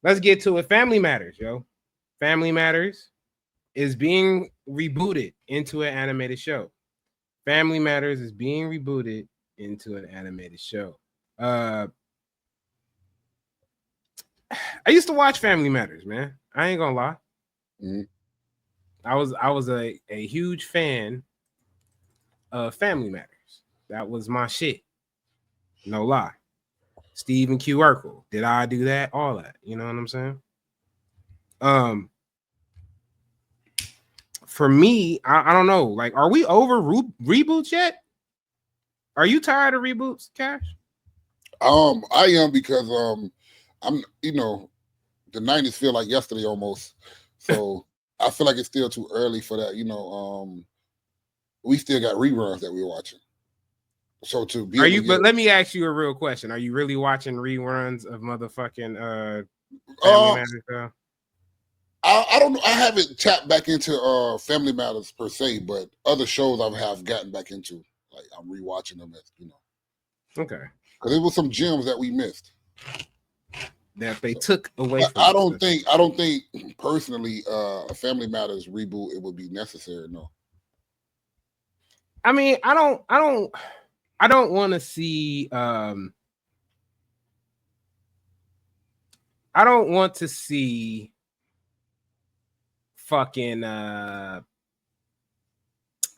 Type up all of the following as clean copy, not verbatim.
Let's get to it. Family Matters, yo. Family Matters is being rebooted into an animated show. Family Matters is being rebooted into an animated show. Uh, I used to watch Family Matters, man. I ain't gonna lie. Mhm. I was a huge fan of Family Matters. That was my shit. No lie. Steve and Q Urkel. Did I do that? All that. You know what I'm saying? Um, for me, I don't know. Like, are we over reboots yet? Are you tired of reboots, Cash? I am because I'm the '90s feel like yesterday almost, so I feel like it's still too early for that. We still got reruns that we're watching, so to be Are able to you? get But let me ask you a real question. Are you really watching reruns of motherfucking Family uh Matters? Though? I don't know. I haven't tapped back into Family Matters per se, but other shows I have gotten back into. Like I'm rewatching them, Okay, because there was some gems that we missed. that they So, took away but from us. I don't think personally a Family Matters reboot it would be necessary. No. I mean, I don't want to see. I don't want to see fucking a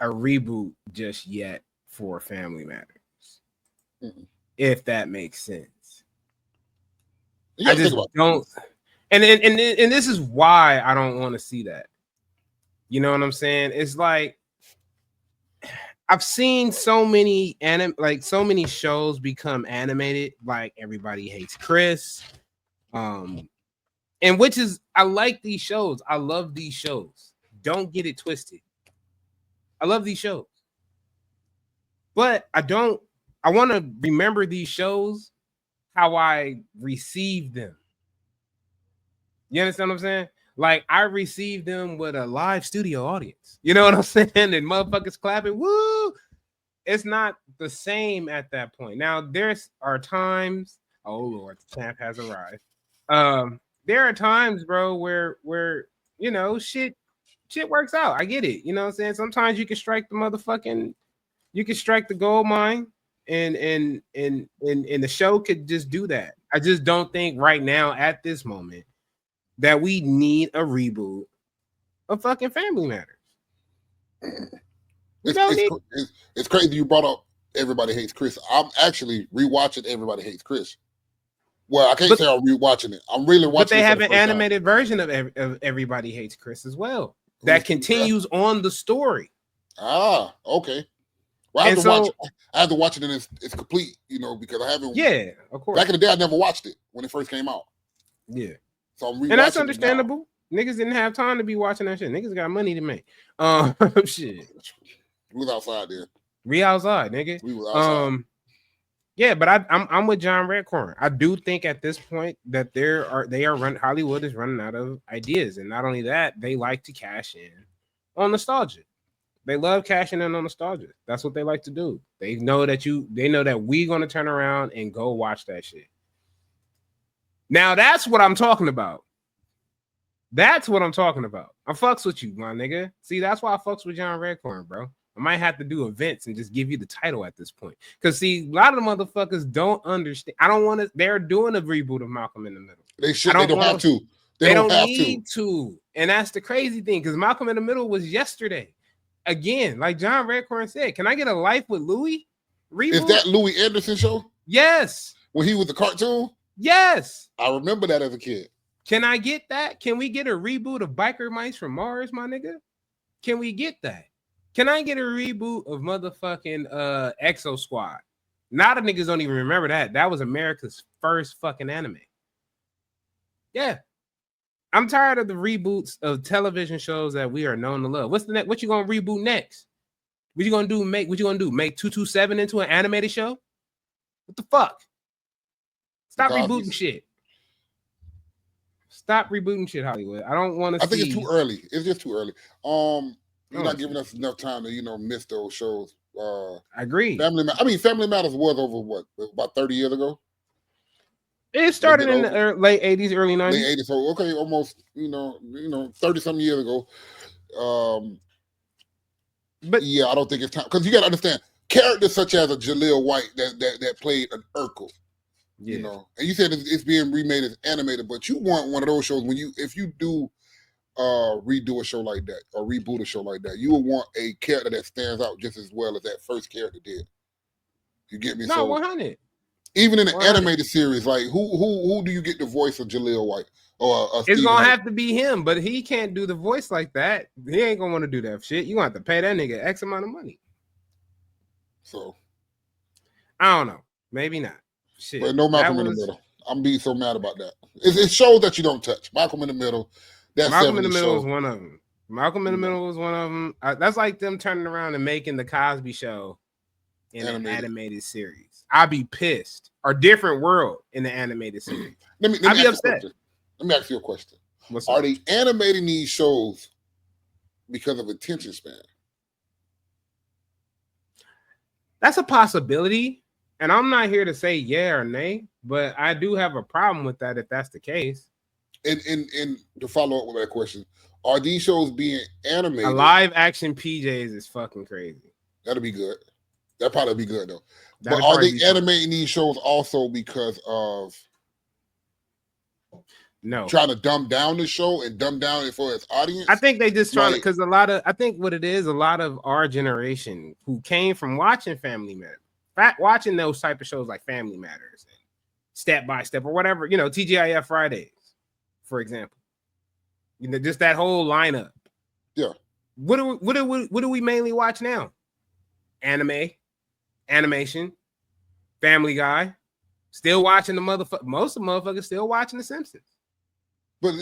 reboot just yet for Family Matters, Mm-mm. if that makes sense. You I got to think just about don't, and this is why I don't want to see that. You know what I'm saying? It's like I've seen so many so many shows become animated, like Everybody Hates Chris, and which is I like these shows. I love these shows. Don't get it twisted. I love these shows, but I don't. I want to remember these shows how I received them. You understand what I'm saying? Like I received them with a live studio audience. You know what I'm saying? And motherfuckers clapping, woo! It's not the same at that point. Now there's are times. Oh Lord, the champ has arrived. There are times, bro, where shit works out. I get it. You know what I'm saying? Sometimes you can strike the motherfucking you can strike the gold mine and the show could just do that. I just don't think right now at this moment that we need a reboot of fucking Family Matters. We it's don't it's need it's, it's crazy you brought up Everybody Hates Chris. I'm actually rewatching Everybody Hates Chris. Well, I can't but say I'm rewatching it. I'm really but watching they it for have the an first time. animated version of Everybody Hates Chris as well Who that is that? continues on the story. Ah, okay. Well, And so I have to watch it in its complete, because I haven't. yeah, of Back course. in the day, I never watched it when it first came out, Yeah. so I'm And that's rewatching it now. understandable. Niggas didn't have time to be watching that shit. Niggas got money to make. Shit. We was outside there. We outside, nigga. We was outside. Yeah, but I'm with John Redcorn. I do think at this point that Hollywood is running out of ideas, and not only that, they like to cash in on nostalgia. They love cashing in on nostalgia. That's what they like to do. They know that we gonna turn around and go watch that shit. Now that's what I'm talking about. That's what I'm talking about. I fucks with you, my nigga. See, that's why I fucks with John Redcorn, bro. I might have to do events and just give you the title at this point. Because see, a lot of the motherfuckers don't understand. I don't want to. They're doing a reboot of Malcolm in the Middle. They I should. They don't don't have want to. to. They don't don't have to. need to. And that's the crazy thing. Because Malcolm in the Middle was yesterday. Again, like John Redcorn said, can I get a Life with Louis reboot? Is that Louis Anderson show? Yes. When he was the cartoon? Yes. I remember that as a kid. Can I get that? Can we get a reboot of Biker Mice from Mars, my nigga? Can we get that? Can I get a reboot of motherfucking Exo Squad? Now the niggas don't even remember that. That was America's first fucking anime. Yeah. I'm tired of the reboots of television shows that we are known to love. What's the next? What you gonna reboot next? What you gonna do? Make 227 into an animated show? What the fuck? Stop rebooting shit. Stop rebooting shit, Hollywood. I don't want to. I think it's too early. It's just too early. You're not giving us enough time to miss those shows. I agree. Family Matters was over what, about 30 years ago. It started in the late 80s, early 90s. Late 80s. So okay, almost 30-some years ago. But yeah, I don't think it's time because you got to understand characters such as a Jaleel White that played an Urkel. Yeah. And you said it's being remade as animated, but you want one of those shows if you do redo a show like that or reboot a show like that, you will want a character that stands out just as well as that first character did. You get me? No, 100. Even in the animated series, like who do you get the voice of Jaleel White? Or it's gonna have to be him, but he can't do the voice like that. He ain't gonna want to do that shit. You gonna have to pay that nigga X amount of money. So I don't know. Maybe not. Shit. But no Malcolm in the Middle. I'm being so mad about that. It shows that you don't touch Malcolm in the Middle. Malcolm in the Middle was one of them. Malcolm in the Middle was one of them. That's like them turning around and making the Cosby Show in an animated series. I'd be pissed. Or Different World in the animated series. I'd be upset. Let me ask you a question. Are they animating these shows because of attention span? That's a possibility. And I'm not here to say yeah or nay, but I do have a problem with that if that's the case. And to follow up with that question, are these shows being animated? A live action PJs is fucking crazy. That'll be good. That'll probably be good though. But are they animating these shows also because of trying to dumb down the show and dumb down it for its audience? I think they just trying to, because I think what it is, a lot of our generation who came from watching Family Matters, watching those type of shows like Family Matters and Step by Step or whatever, TGIF Fridays, for example. Just that whole lineup. Yeah. What do we mainly watch now? Anime, animation, Family Guy. Still watching most of the motherfuckers still watching The Simpsons. But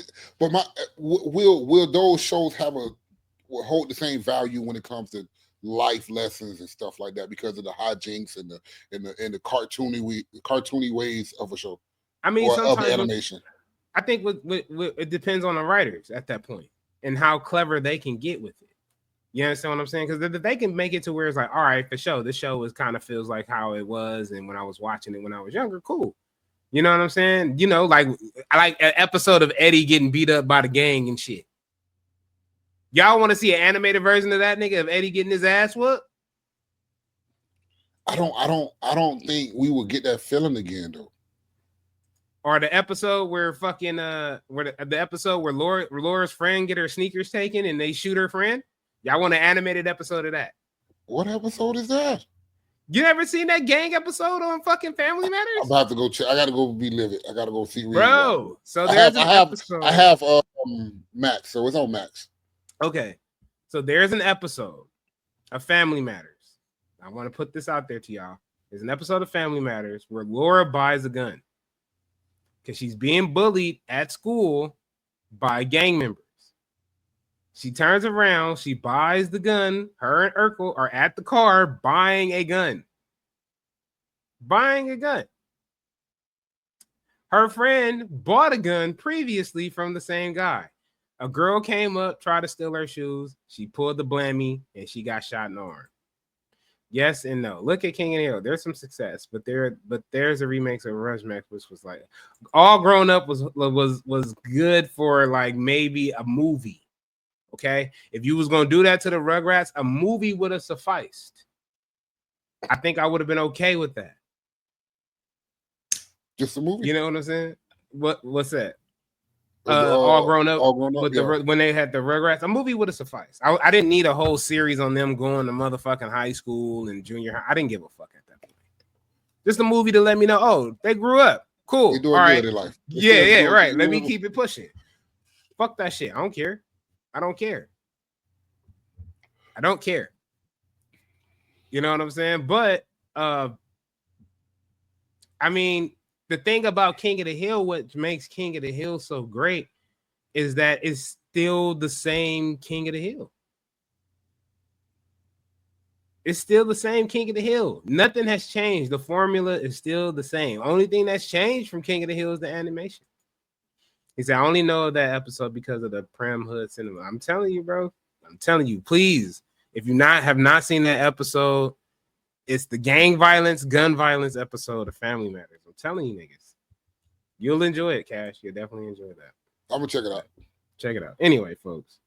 will those shows will hold the same value when it comes to life lessons and stuff like that because of the hijinks and the cartoony ways of a show? I mean, or of animation. I think it depends on the writers at that point and how clever they can get with it. You understand what I'm saying? Because if they can make it to where it's like, all right, for sure, this show kind of feels like how it was, and when I was watching it when I was younger, cool. You know what I'm saying? Like I like an episode of Eddie getting beat up by the gang and shit. Y'all want to see an animated version of that nigga of Eddie getting his ass whooped? I don't think we will get that feeling again though. Or the episode where fucking the episode where Laura's friend get her sneakers taken and they shoot her friend. Y'all want an animated episode of that? What episode is that? You never seen that gang episode on fucking Family Matters? I'm about to go check. I gotta go be livid. I gotta go see. Bro, so there's an episode. I have Max, so it's on Max. Okay, so there's an episode of Family Matters. I want to put this out there to y'all. There's an episode of Family Matters where Laura buys a gun because she's being bullied at school by gang members. She turns around, she buys the gun. Her and Urkel are at the car buying a gun. Her friend bought a gun previously from the same guy. A girl came up, tried to steal her shoes. She pulled the blammy and she got shot in the arm. Yes and no. Look at King of the Hill. There's some success, but there's a remake of Rushmore, which was like All Grown Up was good for like maybe a movie. Okay, if you was gonna do that to the Rugrats, a movie would have sufficed. I think I would have been okay with that. Just a movie. You know what I'm saying? What's that? All Grown Up. When they had the Rugrats, a movie would have sufficed. I didn't need a whole series on them going to motherfucking high school and junior high. I didn't give a fuck at that point. Just a movie to let me know, oh, they grew up. Cool. They're doing good in life. Yeah, right. Let me keep it pushing. Fuck that shit. I don't care. I don't care. You know what I'm saying? But I mean, the thing about King of the Hill, what makes King of the Hill so great is that it's still the same King of the Hill. It's still the same King of the Hill. Nothing has changed. The formula is still the same. Only thing that's changed from King of the Hill is the animation. He said, I only know that episode because of the Prem Hood cinema. I'm telling you, bro. I'm telling you, please. If you have not seen that episode, it's the gang violence, gun violence episode of Family Matters. I'm telling you, niggas. You'll enjoy it, Cash. You'll definitely enjoy that. I'm gonna check it out. Check it out. Anyway, folks,